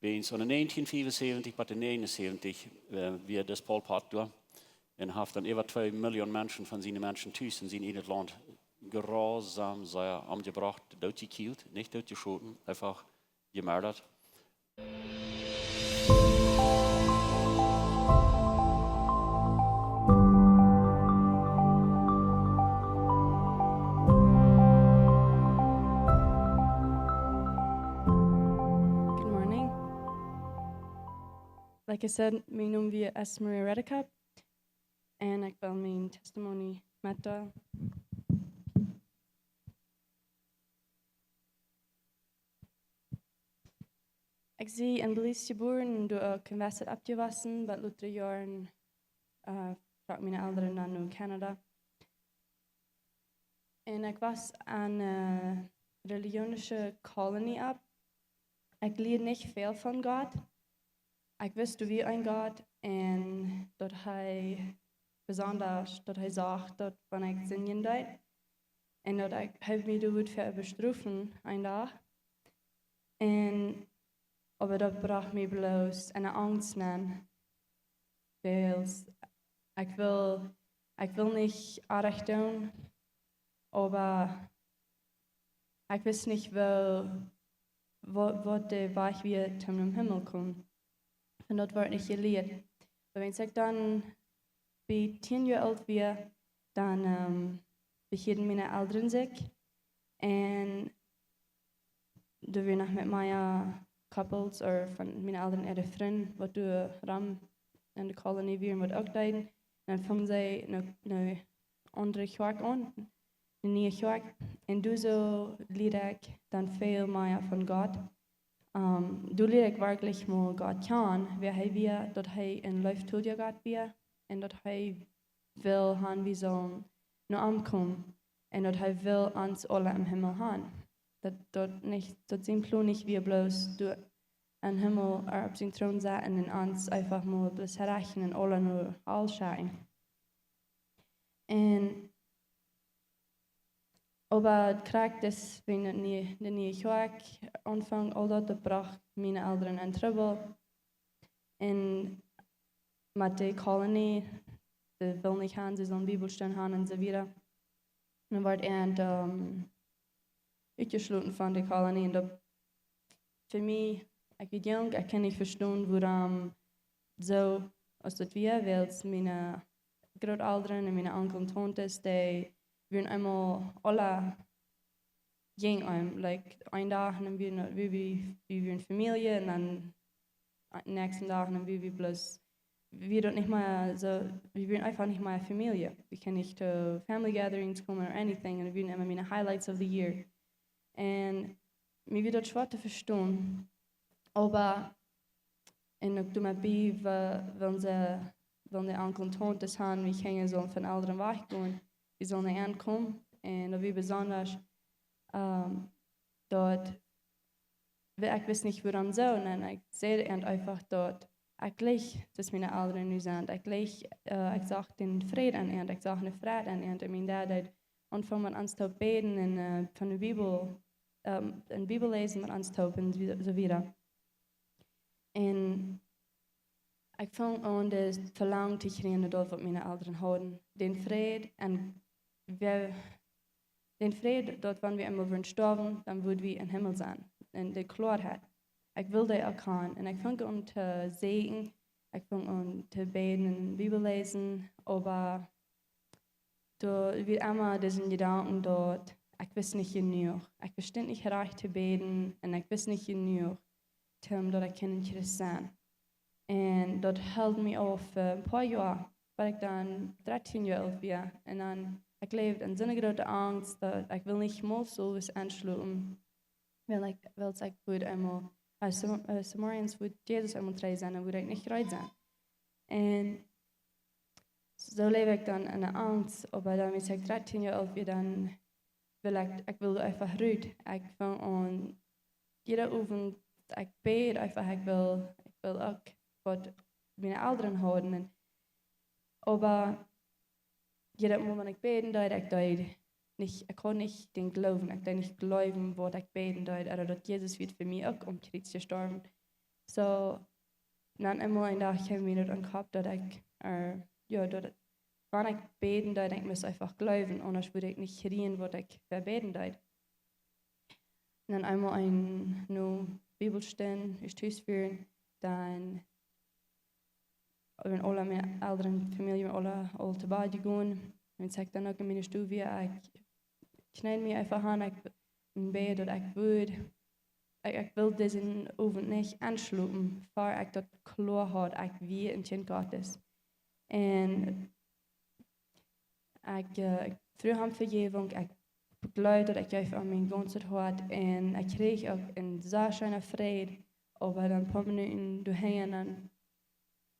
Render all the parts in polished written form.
Wens in 1975 bis 1979 wie das Pol Pot door. En heeft dan over 2 miljoen mensen van zijn mensen thuis in zijn eigen land grausam umgebracht, doodgekillt, nicht doodgeschoten, einfach gemördert. Good morning. Like I said, mijn naam is Maria Redekap en ik wil mijn testimony metdelen. Ik zie in Belize geboren en door ook in West opgewassen, bij latere jaren vraag mijn ouderen dan naar Canada. En ik was aan een religieuze kolonie op. Ik leerde niet veel van God. Ik wist wie een God en dat hij besonders, dat hij zag dat wanneer ik zingen deed. En dat ik heb me doet voor bestrafen een dag. En aber dat bracht me bloos en angst aan. Ik wil niet erg doen, aber ik wist niet wel wat de weg weer zum Himmel komt. En dat wordt niet geleerd. Maar wenn ik dan bij 10 jaar oud weer, dan beginnen mijn ouderen zich. En toen weer nog met mijn couples, of van mijn ouderen en de vriend, wat door ram in de kolonie weer wat ook deden. Dan vangen zij een andere Kjoakj aan, een nieuwe Kjoakj. En toen zo leer ik dan veel meer van God. Toen leer ik werkelijk meer God kennen, wie hij weer, dat hij een leeftijd God weer, en dat hij wil gaan wie zullen naar aankomen, en dat hij wil ons alle im Himmel gaan. Dat zijn plan niet weer bloos door een Himmel op zijn troon zetten en ons einfach maar bloos herrechnen en alle naar al schijnen. En aber krijg dus wenn de nieuwe Kjoakj aanvang, al dat bracht mijn ouderen in trouble. En met de kolonie, de wil niet gaan, ze zullen Bibelstudie gaan en zo weer. Dan wordt uitgesloten van de kolonie. En dat, voor mij, ik ben jong, ik kan niet verstaan waarom zo, als dat weer wilt, mijn grootouderen en mijn onkel en tantes, die werden eenmaal alle jong, like een dag en we werden familie en dan de nächste dag en we plus, we doen niet meer zo, we werden einfach niet meer familie. We kunnen niet to family gatherings komen or anything en we werden immer meine highlights of the year. En mir wird das schwer zu verstehen, aber en ook toen met bij, wenn de onkel en tantes haben, wir können so von ouderen weggaan. Wir sollen nicht ankommen und da wir besonders dort, ich weiß nicht warum so, und ich sehe einfach dort, ich gleich, dass meine Eltern nu sind, ich sage den Frieden an und ich sage eine Freude an und mein Dad anfangen mit uns zu beten und von der Bibel, in Bibel lesen mit uns zu und so weiter. Und ich fange an, das Verlangen zu kriegen, dort, was meine Eltern haben, den Frieden und den Frieden, dort, wenn wir einmal sterben, dann würden wir im Himmel sein. Und die Klarheit. Ich will das erkennen. Und ich fange an zu sehen, ich fange an zu beten und Bibel lesen, aber da wird immer diesen Gedanken dort, ich weiß nicht genug. Ich verstehe nicht recht zu beten und ich weiß nicht genug, dass ich Christ sein. Und dort hält mich auf ein paar Jahre, weil ich dann 13 Jahre alt war. Und dann ich leefde in zo'n grote angst dat ik wil niet meer zo eens aansluiten. Wil ik woord eenmaal, als morgens woord Jezus eenmaal trouw zijn en woord ik niet gereid zijn. En zo leef ik dan in de angst, maar dan is ik 13 jaar oud, dan ik wil einfach ruit. Ik vang aan, jede avond, ik bid einfach, ik wil ook wat mijn ouderen houden. Maar jeder Moment ich beten deed, ich kann nicht den glauben, ich kann nicht glauben, was ich beten deed, oder dass Jesus wird für mich auch Kreuz gestorben. So, dan eenmaal een dag kwam mir in den Kopf, dass ich, wenn ich beten deut, ich muss einfach glauben, anders würde ich nicht reden, was ich verbeten deut. Und dann einmal ein Bibelstelle ist führen, dann wenn alle meine älteren Familie alle te bed gehen, und sag dann auch in meine Stube, ich knall mich einfach an, ich bete, dass ich würde. Ich will diesen Abend nicht anschlucken, bevor ich dort klar habe, ich wie ein Kind Gottes. Und ich frage um Vergebung, ich glaube, dass ich einfach mein ganzes Hart und ich kriege auch einen sehr schönen Frieden, aber dann ein paar Minuten dahin, dann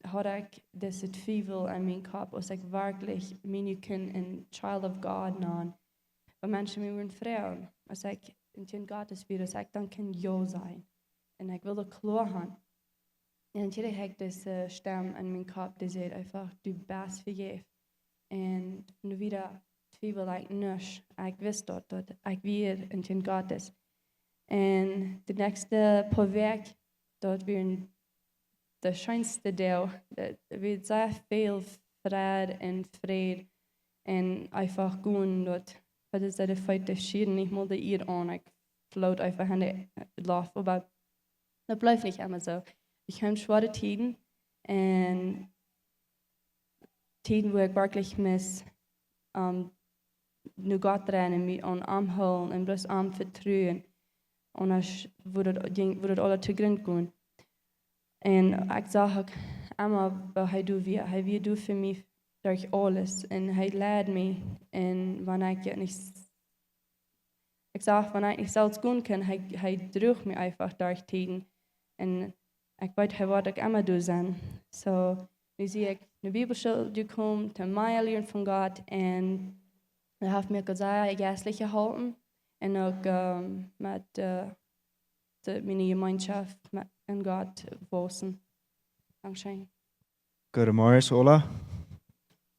habe ich diese Zweifel in meinem Kopf, als ich wirklich meine Kind ein Child of God nahm. Weil Menschen mir würden fragen, als ich ein Kind Gottes bin, als ich dann kann ja sein. Und ich will das klar haben. Und jeder hat diese Stimme in meinem Kopf, die sagt einfach, du bist vergeben. Und nu wieder Zweifel ich nicht. Ich weiß dort, dass ich wieder ein Kind Gottes. Und der nächste paar Wochen, dort werden der schönste Teil, da wird sehr viel Friede und Friede und einfach gehen dort. Weil das ist der Feit der Schieden nicht mal der ihr an. Ich float einfach an der Lauf, aber das bleibt nicht immer so. Ich habe schwere Tiden und Tiden, wo ich wirklich muss nur Gott rennen, mich an Arm holen und bloß Arm vertrauen. Und das würde alle zu Grund gehen. Und ich sage immer, weil wie du für mich durch alles. Und lehrt mich. Und wenn ich nicht, ich sage, wenn ich nicht selbst gehen kann, drückt mich einfach durch Tiden. Und ich weiß, was ich immer do sein. So, nu zie ik de Bibelschule gekomen, te mij leren van God. En dat heeft me sehr geestlich geholpen. En ook met mijn gemeenschap en God wosen. Dankzij. Goedemorgen, Ola.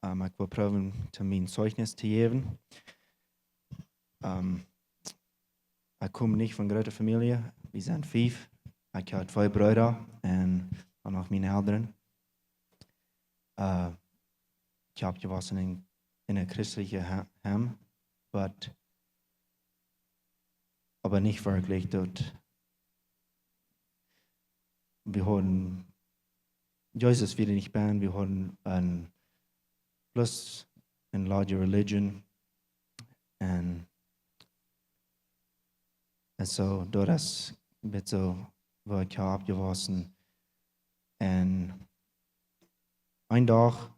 Ik wil proberen te mijn Zeugnis te geven. Ik kom niet van grote familie. We zijn 5. Ik heb 2 broers en dan nog mijn ouderen. Ik heb gewassen in een christelijke hem, aber nicht wirklich dort. Wir haben Jesus wieder nicht ban, wir haben plus in larger religion and so das wird so war ich abgewassen und ein Tag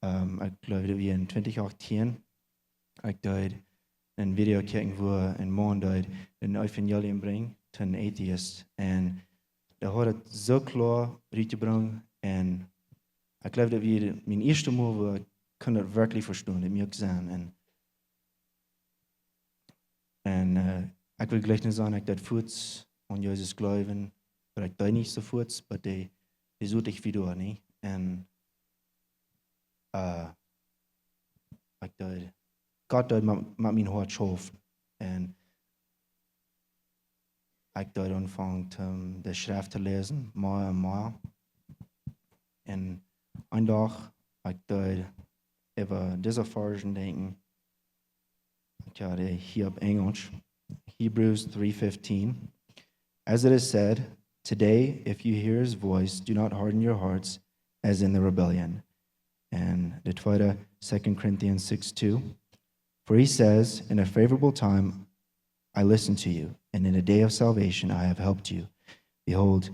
ich glaube wir in 2018 ich dort ein Video kijken wo ein Mann dort ein Evangelium bringt zu einem Atheist und der hat es so klar rübergebracht und ich glaube, dass wir mein erstes Mal, wo ich das wirklich verstehen, das mir gesehen und ich will gleich nicht sagen, ich das Fuß an Jesus glauben, aber ich da nicht so Fuß, aber die suche ich wieder nicht und ich da Gott hat mit meinem Herz schaffen und ich da angefangen, die Schrift zu lesen, mehr und mehr. Und ein Tag, ich da über diese Versen denken, ich hatte hier auf Englisch, Hebrews 3:15. As it is said, today, if you hear his voice, do not harden your hearts as in the rebellion. And the zweite, 2 Corinthians 6:2. For he says, in a favorable time, I listened to you, and in a day of salvation, I have helped you. Behold,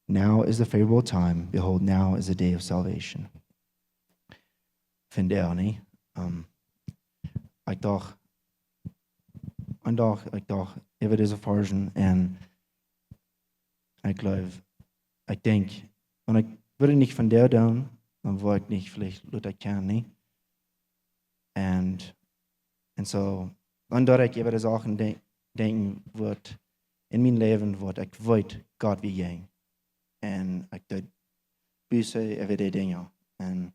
now is the favorable time. Behold, now is the day of salvation. Finde er nicht. Ich dachte, über diese Versen und ich denke, und ich würde nicht von der tun, dann wollte ich nicht, vielleicht Luther kennen, nicht? Und so, und dort ich über die Sachen denken wird, in mein Leben wird, ich weiß Gott wie gehen. Und ich dort büße über die Dinge. Und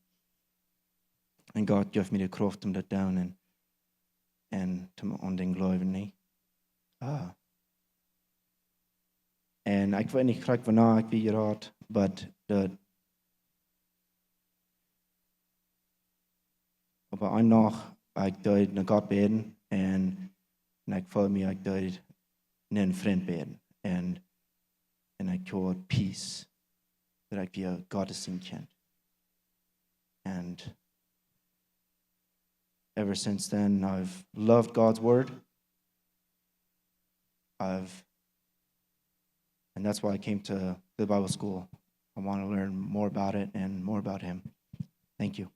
Gott gibt mir die Kraft, das zu tun und den Glauben nicht. En ik weet niet graag waarna ik wie raad, aber een nacht, ik deed naar God beden en ik voelde me, ik deed naar een vriend beden. En ik had peace, dat ik weer Gottes zien kan. And ever since then, I've loved God's word. And that's why I came to the Bible school. I want to learn more about it and more about Him. Thank you.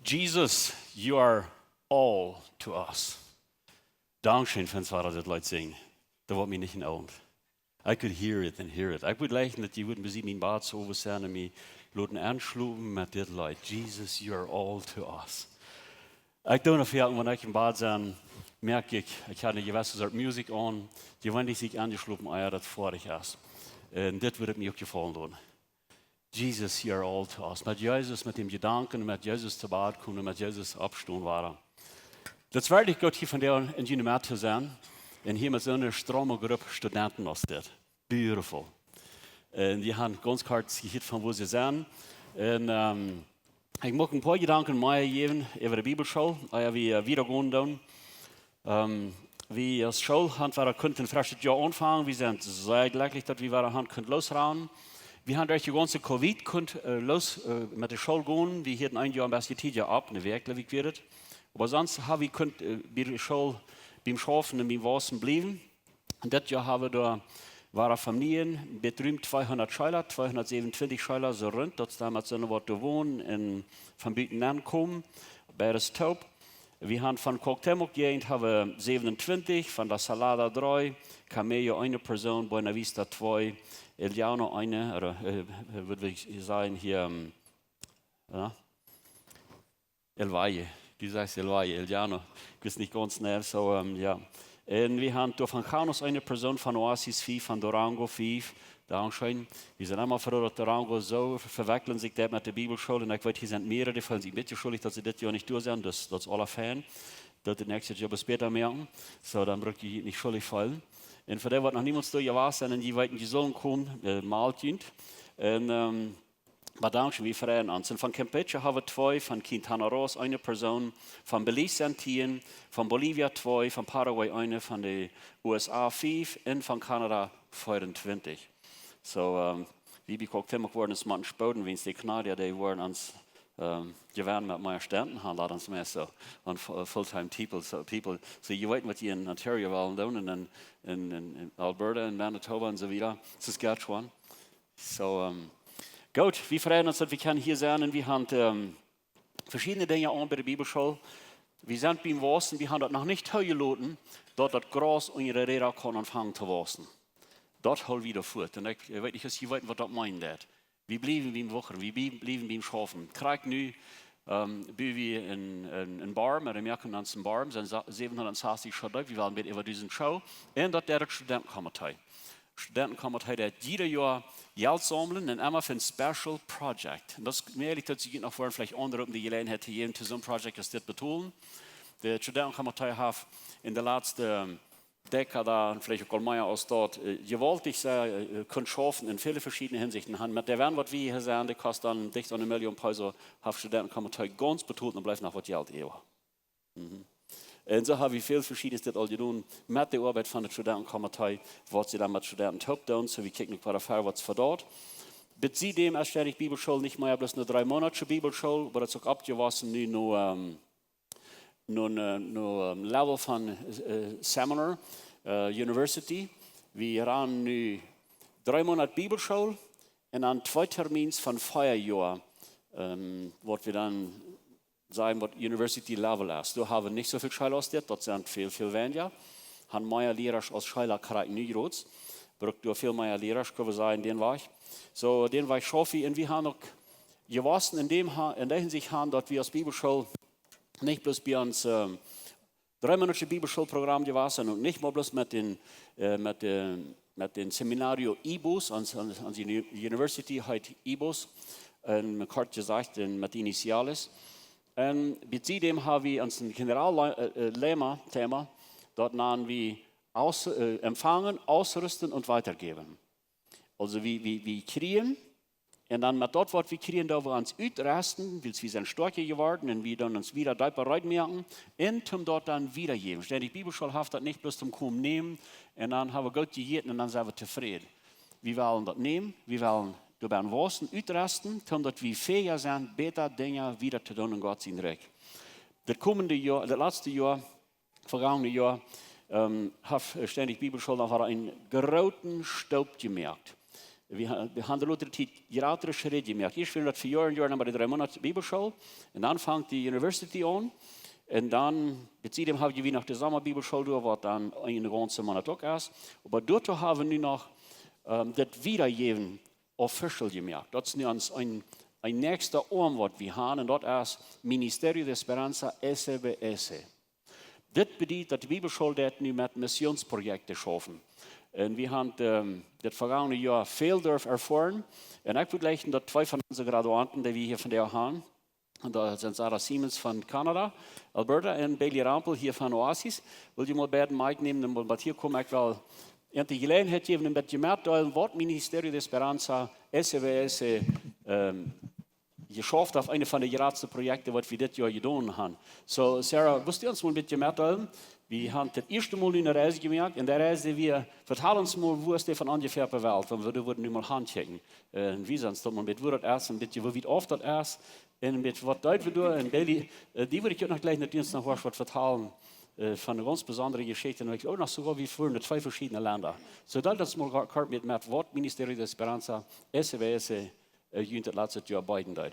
Jesus, you are all to us. Dankeschön, wenn es war, das Leute singen. Da war mir nicht in Augen. I could hear it and hear it. Ik would like that you wouldn't be in bad so over zijn en me laten aansluiten met dit lied. Jesus, you are all to us. Ik doe nog veel, wanneer ik in bad ben, merk ik had een gewisse soort muziek aan, die wanneer ik aangesloten heb, dat vorig is. En dit wordt me ook gevallen doen. Jesus, you are all to us. Met Jezus, met dem Gedanken, met Jezus te bad kunnen, met Jezus opstaan waren. Dat is werkelijk goed hier van jou in jullie maat te zijn. En hier met zo'n strome groep studenten als dit. Beautiful. En die hebben ganz kort gehört van waar ze zijn. En ik mag een paar gedanken meegeven over de Bibelschule. Wie wieder gaan doen. Wie als Schulhandwerker kunt een frisches jaar aanvangen. We zijn zeer gelukkig dat we weer hand kunnen losraden. We hebben durch die ganze Covid los met de school gaan. We hielden een jaar een beetje tijd ab, een week geloof ik weer het. Maar sonst hebben we kunt bij de school beim Schafen und beim Wassen blieben. Und das Jahr haben wir waren Familien, betrümt 200 Schüler, 227 Schüler so rund, dort damals so was zu wohnen, und von Büten ankommen, bei der Taub. Wir haben von Kjoakj haben 27, von der Salada 3, Camello eine Person, Buena Vista 2, Eliano eine, oder würde ich sagen hier, El Valle. Wie sagst du, Eliano? Ich weiß nicht ganz schnell, so, ja. Und wir haben von Janus eine Person von Oasis 5, von Durango 5. Dankeschön. Wir sind einmal froh, dass Durango so verwechseln sich das mit der Bibelschule. Und ich weiß, hier sind mehrere, die fühlen sich mitgeschuldigt, dass sie das Jahr nicht durch sind. Das ist alle Fan. Das das nächste Jahr später merken. So, dann braucht ich nicht schuldig fallen. Und für das, was noch niemand durch war, sind die weiten, die sollen kommen, Maltjünd. Und, maar dank we vrijen aan. Van Campeche hebben we 2, van Quintana Roo eine Person, van Belize 10, van Bolivia 2, van Paraguay eine, van de USA 5 en van Canada 24. So, wie ik ook timmer worden, is man spoden, wie die Kanadier, die worden ons gewend met meer studenten gaan, laten ons meer zo, aan fulltime people. So, je weet wat je in Ontario willen doen, en in Alberta, en Manitoba, en zo wieder, Saskatchewan. So, gut, wir freuen uns, dass wir hier sein und wir haben verschiedene Dinge an bei der Bibelschule. Wir sind beim Wassen, wir haben das noch nicht gelassen, dort das Gras und ihre Räder kann anfangen zu wassen. Dort holen wir wieder fort. Und ich weiß nicht, was das meint. Wir bleiben beim Wochen, wir bleiben beim Schaffen. Krieg nu, wir in Barm, wir merken uns in Barm, sind 760 Schritte, wir werden mit über diesen Show. Und dort der Studentenkomitee. Studentenkomitee, der jedes Jahr Geld sammeln und immer für ein Special Project. Und das merke ich, dass sie noch vorhin vielleicht andere die Gelegenheit hätte, jedem zu so einem Projekt das betonen. Der Studentenkomitee hat in der letzten Dekade, vielleicht auch mehr als dort, gewaltig können schaffen in viele verschiedene Hinsichten. Mit der Wert, was wir hier sehen, der kostet dann dicht an 1 Million Peso, hat Studentenkomitee ganz betont und bleibt noch was Geld über. Und so haben wir viel Verschiedenes das all getan mit der Arbeit von der Studentenkomitee, was sie dann mit Studenten tun, so wir kicken qua was für dort. Bezieht dem Steinreich Bibelschule nicht mehr bloß eine 3-monatige Bibelschule, aber das ist auch abgewassen, nur ein Level von Seminar, University. Wir haben nu 3 Monate Bibelschule und dann 2 Termins von Feierjahr, was wir dann sagen, was University Level ist. Da haben wir nicht so viel Schüler aus das sind viel weniger. Han mehr Lehrer als Schüler kriegen nicht groß. Braucht du viel mehr Lehrer, können wir sagen, den war ich. So, den war ich schaffe. Und wir haben auch gewassen in der Hinsicht haben, dass wir als Bibelschule nicht bloß bei uns 3-monatige Bibelschulprogramm gewassen und nicht mal bloß mit den Seminario IBUS an die University halt IBUS. Man hat gesagt, mit Initiales. Bei dem haben wir uns ein Generalthema, dort nennen wir empfangen, ausrüsten und weitergeben. Also wir kriegen, und dann mit dort, was wir kriegen, da wir uns uitresten, weil wir sind stärker geworden und wir dann uns wieder bereit merken, und zum dort dann wiedergeben. Die Bibelschule hat das nicht bloß zum Kommen nehmen, und dann haben wir Gott gegeben und dann sind wir zufrieden. Wir wollen das nehmen, wir wollen dabei wachsen, uitresten, damit wir fähiger sind, besser Dinge wieder zu tun in Gott sein Reich. Das kommende Jahr, das letzte Jahr, vergangene Jahr, hat ständig Bibelschule noch einen großen Staub gemerkt. Wir haben die Leute gerade Schritte gemerkt. Ich will das für Jahre und Jahre, aber die 3 Monate Bibelschule. Und dann fängt die University an. Und dann, seitdem haben wir noch die Sommerbibelschule, was dann eine ganze Monat auch ist. Aber dort haben wir noch das Wiedergeben official gemerkt. Das ist ein nächster Arm, was wir haben. Und das ist Ministerio de Esperanza SBS. Das bedeutet, dass die Bibelschule das nu mit Missionsprojekten schaffen. Und wir haben das vergangene Jahr viel erfahren. Und ich würde dass 2 von unseren Graduanten, die wir hier von der haben, und da sind Sarah Siemens von Kanada, Alberta, und Bailey Rampel hier von Oasis. Will ich mal beiden Mike nehmen und mal hier kommen, ich will die Gelegenheit geben, mit dem Wort Ministerio de Esperanza, SBS, geschafft auf eine von den geradsten Projekten, was wir das Jahr getan haben. So, Sarah, wirst du uns mal ein bisschen mitteilen? Wir haben das erste Mal eine Reise gemerkt. In der Reise, wir vertellen uns mal, wo ist die von ungefähr der Welt, weil wir würden nicht mal handchecken. Wie sonst, mal mit wo das ist, ein bisschen, wie oft das ist, und mit was deutlich wir und Bailey, die würde ich auch noch gleich natürlich noch was vertellen, von einer ganz besonderen Geschichte, und auch noch sogar wie vorhin in 2 verschiedene Länder. So, das mal kurz mit Wort Ministerio de Esperanza, SBS, das letzte Jahr beiden dort.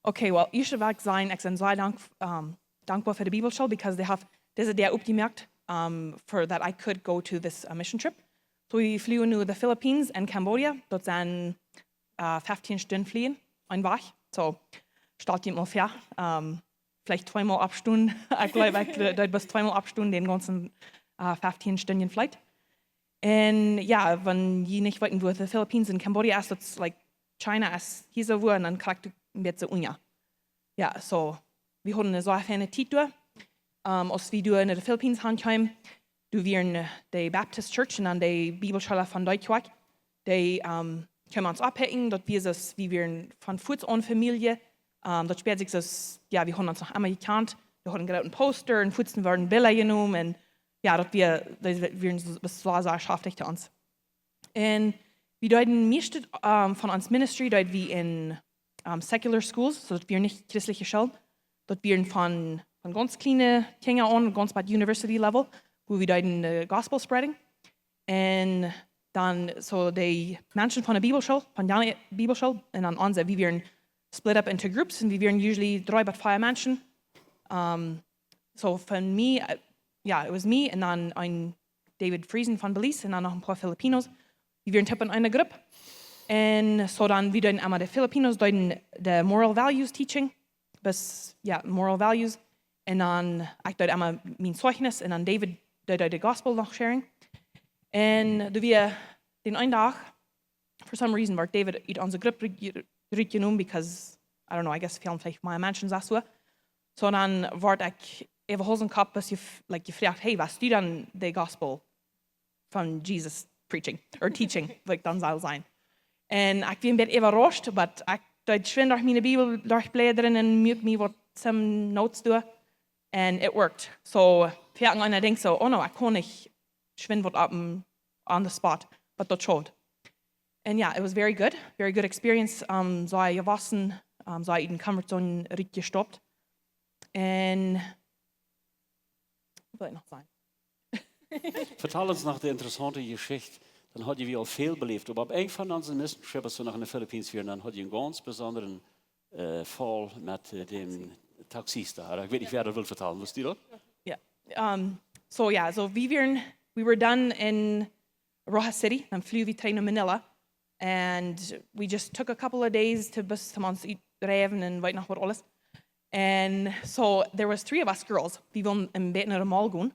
Okay, well, ich will sagen, ich bin sehr dankbar für die Bibelschule, because they have this is der aufgemerkt, for that I could go to this mission trip. So wir fliegen nur the Philippines and Cambodia. Dort sind 15 Stunden fliegen, ein Weg. So start jemand mal vor. Vielleicht 2 Mal Abstunden. Ich glaube, dort bis 2 Mal Abstunden den ganzen 15 Stunden Flight. Und ja, wenn ihr nicht wissen, wo die Philippines und Cambodia ist, das like China ist hier so wo, und dann kriegt ihr jetzt so unja. Ja, so wir haben eine so eine Zeit durch. Als wir in den Philippinen haben, wir in der Baptist Church und an der Bibelschule von Kjoakj. Die können uns abhängen, dort wir von Fuß an Familie. Dort später sich das, ja, wir haben uns noch einmal gekannt. Wir haben gerade einen Poster und Fußen werden Bilder genommen. Und ja, dort wir das war sehr scharflich zu uns. Und wir deuten meiste von uns Ministry, dort wir in secular schools, so dort wir nicht christliche Schulen. Dort wir von ganz kleinen Kindern an, ganz bei University Level, wo wir deuten Gospel spreading. Und dann so die Menschen von der Bibelschule, von der Bibelschule, und dann unsere, wir werden split up into groups, und wir werden usually 3 bis 5 Menschen. So von mir, ja, it was me, und dann ein David Friesen von Belize, und dann noch ein paar Filipinos. Wir werden tippen in einer Gruppe. Und so dann wieder in einmal die Filipinos deuten the Moral Values Teaching, bis, ja, Moral Values. Und dann ich deute einmal mein Zeugnis, und dann David deute the Gospel noch sharing. Und wir den einen Tag, for some reason, war David in unsere Gruppe genommen, because, I don't know, I guess vielen vielleicht meine Menschen sagst so. So dann war ich even Hosen gehabt, bis ich like, gefragt, hey, was du dann the Gospel von Jesus preaching, or teaching, like dann soll sein. Und ich bin ein bisschen überrascht, aber ich deute schön durch meine Bibel durchblättern und mir was some Notes durch. And it worked. So, wir hatten einer denkt so, oh no, ich kann nicht schwimmen was on the spot, but das showed. And yeah, it was very good experience. So ich gewassen, so ich in Comfortzone richtig gestoppt. Und was soll ich noch sagen? Vertel uns nach der interessanten Geschichte. Dann hat ihr auch viel belebt. Aber ab einem von unseren Mission-Trips, so nach den Philippinen führen, dann hat ihr einen ganz besonderen Fall mit dem Taxista. Ich weiß nicht, wer das will vertellen. Willst du das? Ja. So we were done in Rojas City. Dann flew wir nach Manila. And we just took a couple of days to bis zum uns reiven und weit noch was alles. And so there was 3 of us girls. Wir wollen im Bett nach dem Mall gehen.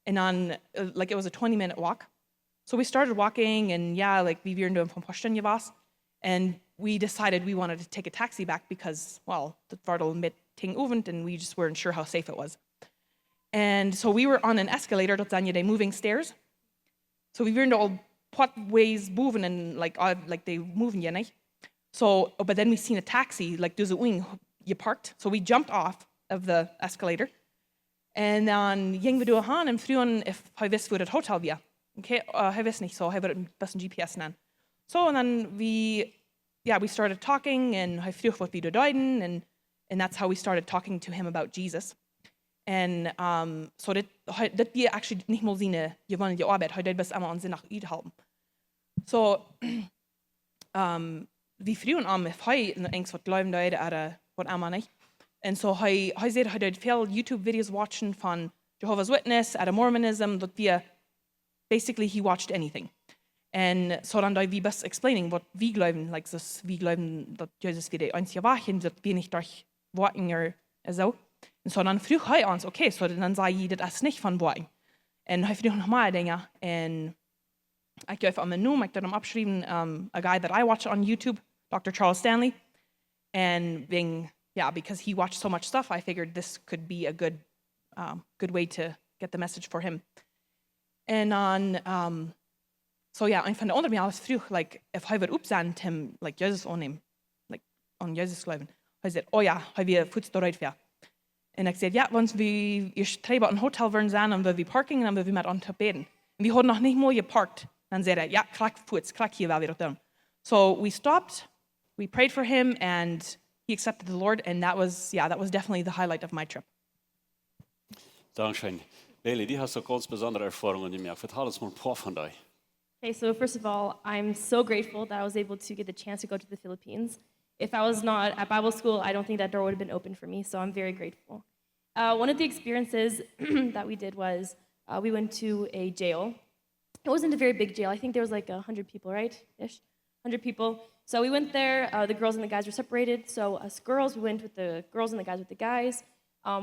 And then, like, it was a 20-minute walk. So we started walking, and yeah, like, we were doing from Posten was. And we decided we wanted to take a taxi back because, well, the Vardel mit ting uvent, and we just weren't sure how safe it was. And so we were on an escalator, that's on the moving stairs. So we were in the old ways moving and like they moving, you know. So, but then we seen a taxi, like there's a wing, you parked. So we jumped off of the escalator. And then gingen vi då han and fruan if hij wist hvor het hotel via. Okay, hij wist niet, so hij werd best een GPS nan. So, and then we started talking, and hij vroeg wat we doiden, and that's how we started talking to him about Jesus. And so that we actually niet meer zien je van je arbeid, hij deed best allemaal aan zin nach uithalten. So, vi fruan if hij eens wat geloven deed, wat allemaal niet. And so hij zei hij deed veel YouTube-videos watchen van Jehovah's Witness, Mormonism, dat we basically he watched anything. And so dan deed we best explaining wat we geloven, like this, we geloven dat Jezus weer de einzige Wahrheit, dat we niet durch Worten so. Und so dann vroeg hij ons, okay, so dann zei je dat is niet van Worten. En hij vroeg nog meer dingen. En ik heb aan mijn noem, ik heb hem opgeschreven, a guy that I watch on YouTube, Dr. Charles Stanley. And because he watched so much stuff, I figured this could be a good way to get the message for him. And on, een van de anderen mij alles vroeg, like, if hij wil opzenden hem, like, Jezus aannemen, like, aan Jezus geloven. Hij zei, oh ja, hij wil voets eruit via. En ik zei, ja, want we eerst 3 bij een hotel willen zijn, en we parking, en dan willen we met ons beden. En we hadden nog niet mooi geparkt. Dan zei hij, ja, krak hier wel weer doen. So we stopped, we prayed for him, and he accepted the Lord, and that was definitely the highlight of my trip. Dankeschön. Bailey, die hast so ganz besondere Erfahrungen gemacht. Vertel uns mal ein paar von dir. Okay, so first of all, I'm so grateful that I was able to get the chance to go to the Philippines. If I was not at Bible school, I don't think that door would have been open for me, so I'm very grateful. One of the experiences that we did was we went to a jail. It wasn't a very big jail. I think there was like 100 people, right? Ish, 100 people. So we went there. The girls and the guys were separated. So us girls, we went with the girls and the guys with the guys.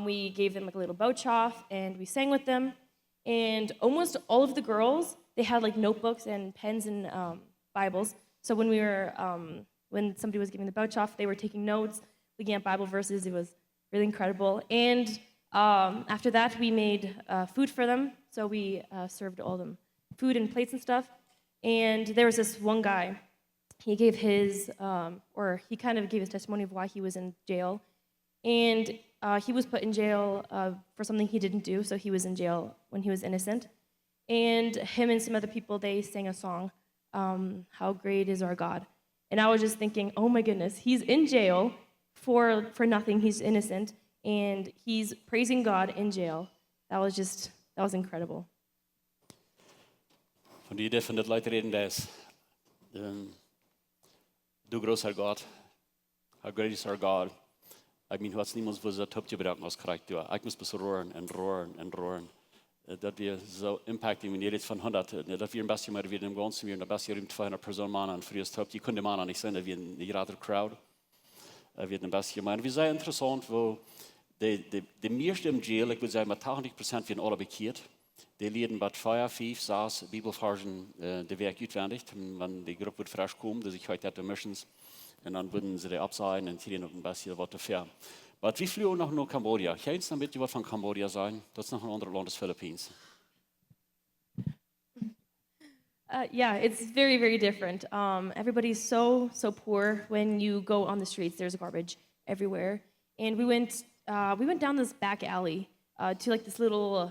We gave them like a little bow off, and we sang with them. And almost all of the girls, they had like notebooks and pens and Bibles. So when when somebody was giving the bow off, they were taking notes, looking at Bible verses. It was really incredible. And after that, we made food for them. So we served all them food and plates and stuff. And there was this one guy. He gave his, he kind of gave his testimony of why he was in jail. And he was put in jail for something he didn't do, so he was in jail when he was innocent. And him and some other people, they sang a song, How Great Is Our God. And I was just thinking, oh my goodness, he's in jail for nothing, he's innocent, and he's praising God in jail. That was incredible. Von die von das Leute reden, das du großer Gott, how great is our God. Ich meine, was niemand wo so top gebracht was kriegt du. Ich muss bis rohren. Dat wir so impacten, wenn ihr jetzt von 100, dass wir ein bisschen mehr wieder im Ganzen, wir ein bisschen rund 200 Personen machen, und früher top, die konnte man nicht sein, wir eine gerade Crowd, wir ein bisschen mehr. Wir sehr interessant, wo die meisten im Jail, ich würde sagen, mit 80% werden alle bekehrt. Die leiden bei 4, 5, 6 Bibelversen, die Werk utwendig, wenn die Gruppe wird frisch kommen, die sich heute Missions, und dann würden sie die absagen und hier noch ein bisschen was dafür. Aber wir fliegen noch nach Kambodscha. Kann es damit was von Kambodscha sein? Das ist noch ein anderes Land des Philippines. Yeah, it's very, very different. Everybody's so poor. When you go on the streets, there's garbage everywhere. And we went down this back alley to like this little.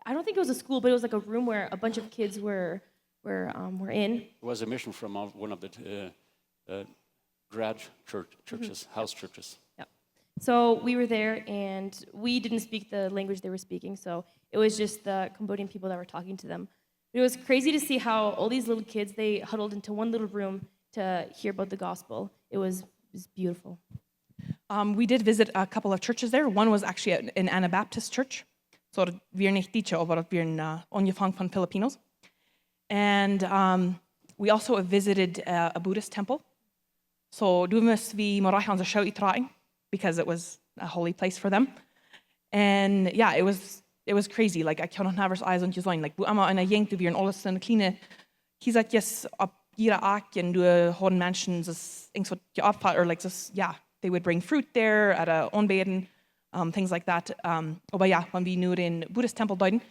I don't think it was a school, but it was like a room where a bunch of kids were in. It was a mission from one of the grad churches, house churches. Yeah. So we were there, and we didn't speak the language they were speaking, so it was just the Cambodian people that were talking to them. It was crazy to see how all these little kids, they huddled into one little room to hear about the gospel. It was beautiful. We did visit a couple of churches there. One was actually an Anabaptist church. So wir nicht Deutsche, aber wir angefangen von Filipinos. And we also visited a Buddhist temple. So du musst wie Moraich on the show itraing, because it was a holy place for them. And yeah, it was crazy. Like, I kan nog nervous eyes on design. Like, bu amma en gäng du wir en alles en kleine kizat yes up jira ak and du hon mansions is things what you opfall or like this, yeah, they would bring fruit there at a onbeden, things like that. Aber ja, when we knew in Buddhist temple deuten,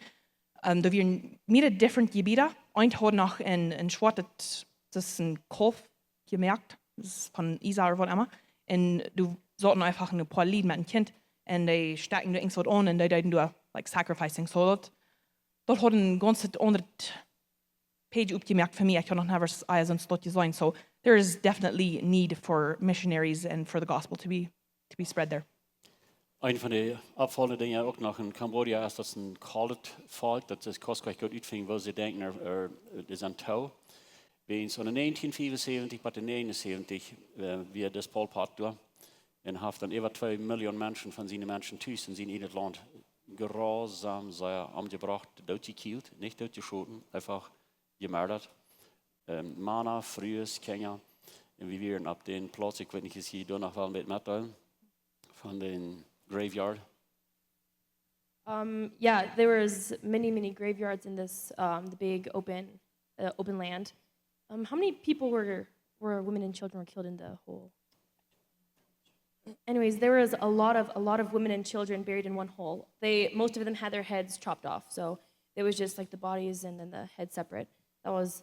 Da wir mehrere different Gebiete. Eins hat noch in Schwert, das ist ein Kolf gemerkt, das ist von Isa oder was immer. Und du sollten einfach ein paar Lied mit einem Kind und die stecken da irgendwas an und die deuten da like sacrificing. So dort hat ein ganzes andere Page aufgemerkt für mich. Ich kann noch nicht alles sonst dort sein. So there is definitely need for missionaries and for the gospel to be spread there. Een van de opvallende dingen ook nog in Cambodja is dat ze een kalt volk, dat is kostelijk goed uitvinden, waar ze denken er is aan touw. Bij ons in 1975 tot 1979 weer das Pol Pot door. En heeft dan over 2 miljoen mensen van zijn mensen thuis in zijn land gehorsam omgebracht, doodgekillt, niet doodgeschoten, einfach gemordet. Mannen, vrouwen, kinderen. En we waren op den plaats, ik weet niet, is hier door nog wel een beetje metteilen, van den graveyard. Yeah, there was many graveyards in this the big open land. How many people were women and children were killed in the whole? Anyways, there was a lot of women and children buried in one hole. Most of them had their heads chopped off, so it was just like the bodies and then the head separate. That was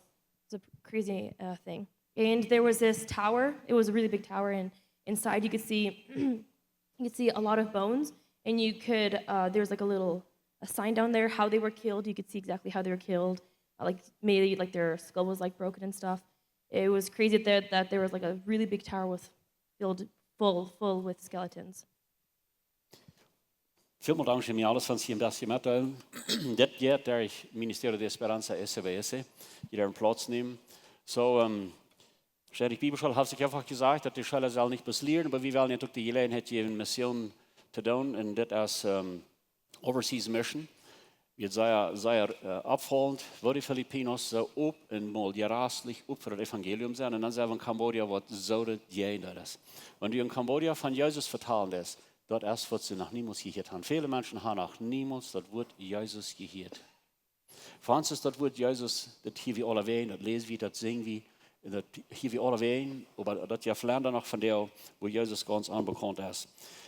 a crazy thing. And there was this tower. It was a really big tower, and inside you could see a lot of bones, and you could there was like a sign down there how they were killed. You could see exactly how they were killed. Like maybe like their skull was like broken and stuff. It was crazy that there was like a really big tower filled full with skeletons. Vielen Dank für alles, was Sie im Beste mitteilen. Das geht durch Ministerio de Esperanza SBS, die da einen Platz nehmen. So, Steinreich Bibelschule hat sich einfach gesagt, dass die Schule soll nicht besleren, aber wir wollen ja auch die Gelegenheit geben, Mission zu tun, und das als Overseas Mission. Wir sehr abfallend, wo die Filipinos so op en mal jahreslich op für das Evangelium sind, und dann sagen wir in Kambodja, was so das ist. Wenn du in Kambodja von Jesus vertalen lässt, dort erst wird sie noch niemals gehört haben. Viele Menschen haben noch niemals das Wort Jesus gehört. Für uns ist das Wort Jesus, das hier wir alle wählen, das lesen wir, das singen wir, das hier wir alle wählen, aber das ja lernen noch von der, wo Jesus ganz unbekannt ist.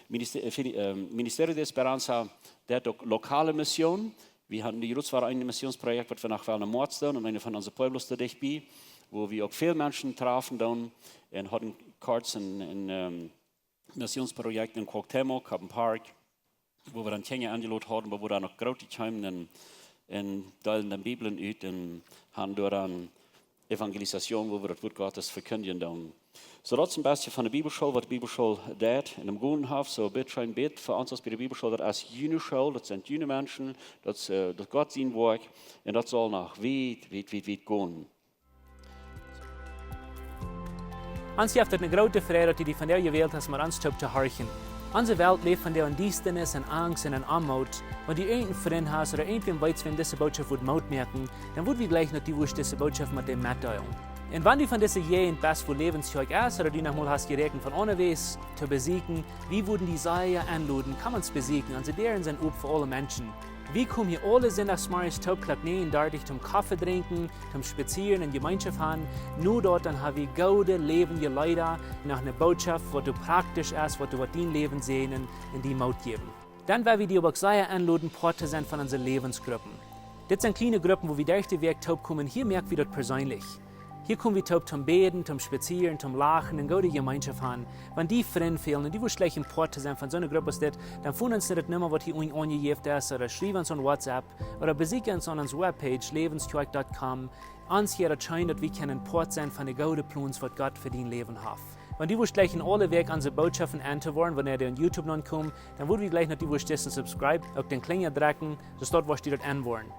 Ministerio de Esperanza, der hat auch lokale Mission. Wir hatten die Jerusalem ein Missionsprojekt, das wir nach Mord tun, und eine von unseren Pueblos da bei, wo wir auch viele Menschen trafen dann und hatten kurz ein Missionsprojekt in Kjoakj, Kappen Park, wo wir dann Kinder angeladen haben, wo wir dann noch große Themen in Teilen der Bibel und haben dort dann Evangelisation, wo wir das Wort Gottes verkündigen dann. So das ist ein bisschen von der Bibelschule, was die Bibelschule tut, in einem guten Haft, so ein bisschen für uns bei der Bibelschule, das ist eine Schule, das sind junge Menschen, das Gott sein Werk, und das soll nach weit gehen. Ons heeft het een grote vrede dat die van jou gewählt hast, maar ons te horchen. Onze Welt leeft van jou in Diestenis en Angst en Armut. Wenn du irgendeinen Freund hast oder irgendwem weißt, wenn diese Botschaft wird Maut merken, dann wird wir gleich noch die diese Botschaft mit dem mitteilen. Und wenn du von dieser Jähen best für Lebenszeug ist oder du noch mal hast gerechnet von unterwegs zu besiegen, wie würden die Seier anluden, kann man es besiegen, also deren sind für alle Menschen. Wir kommen hier alle sonntagsmorgens Topklack nähen, dort zum Kaffee trinken, zum Spazieren in Gemeinschaft haben. Nur dort dann haben wir gute, lebende Leute nach einer Botschaft, wo du praktisch ist, wo du dein Leben sehen und die Maut geben. Dann werden wir die aber sehr anladen, Porte sind von unseren Lebensgruppen. Das sind kleine Gruppen, wo wir durch den Weg kommen. Hier merken wir das persönlich. Hier kommen wir zum Beten, zum Spazieren, zum Lachen und gute Gemeinschaft haben. Wenn die Freunde fehlen und die schlecht im Port sind von so einer Gruppe, dann finden uns nicht mehr, was hier angegeben ist, oder schreiben uns an WhatsApp, oder besuchen uns an unserer Webpage, lebenskjoakj.com. Uns hier erscheint, dass wir können Port sein von den guten Plänen, was Gott für dein Leben hat. Wenn die gleich in alle Weg unsere Botschaften anzuhören, wenn ihr auf YouTube noch kommt, dann würden wir gleich noch die subscribe, auf den Klinger drücken, so dort, was die dort anwollen.